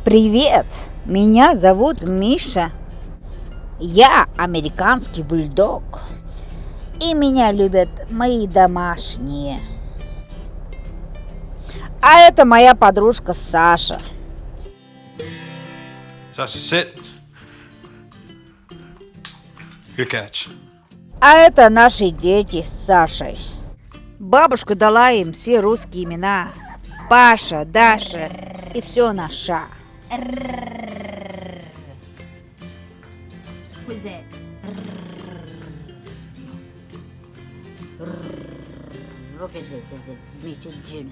Привет, меня зовут Миша. Я американский бульдог. И меня любят мои домашние. А это моя подружка Саша. Sasha, sit. Good catch. А это наши дети с Сашей. Бабушка дала им все русские имена. Паша, Даша и все на Ша. Look at this is Richard Jr.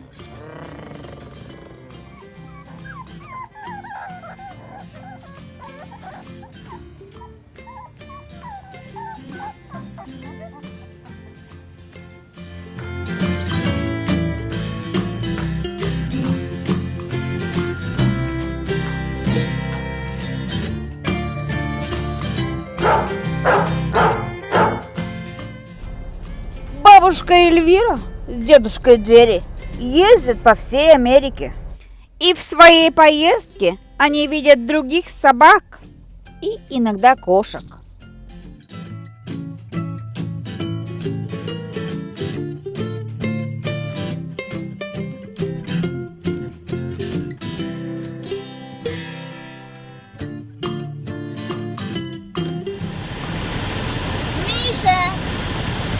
Бабушка Эльвира с дедушкой Джерри ездят по всей Америке. И в своей поездке они видят других собак и иногда кошек. Миша!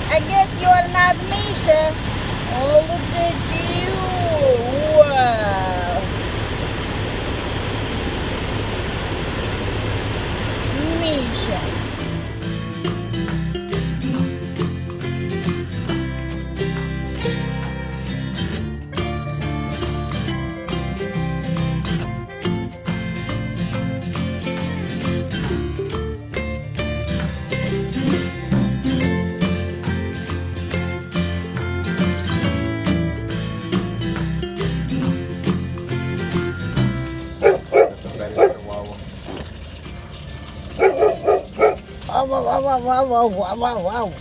I guess you're not Misha. Oh, look at you. Wow. Misha. Вау.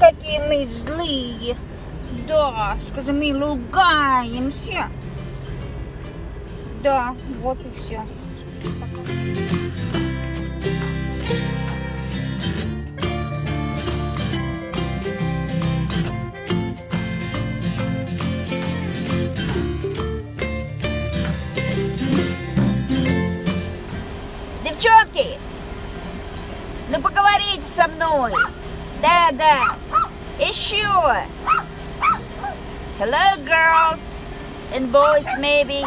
Какие мы злые. Да, скажи, мы ругаемся. Да, вот и все. Девчонки, ну поговорите со мной. Да. Еще. Hello, girls and boys, maybe.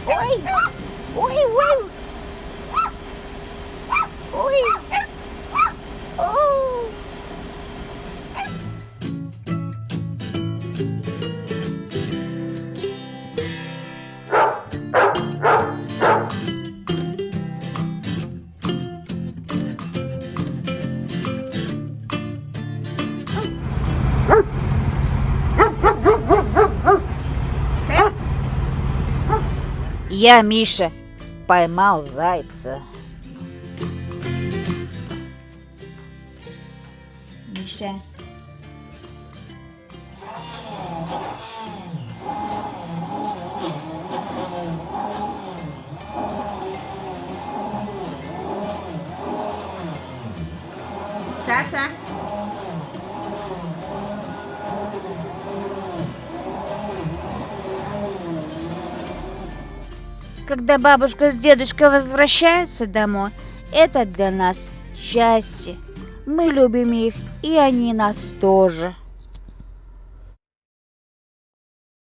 Ой. Я, Миша, поймал зайца. Миша. Саша. Когда бабушка с дедушкой возвращаются домой, это для нас счастье. Мы любим их, и они нас тоже.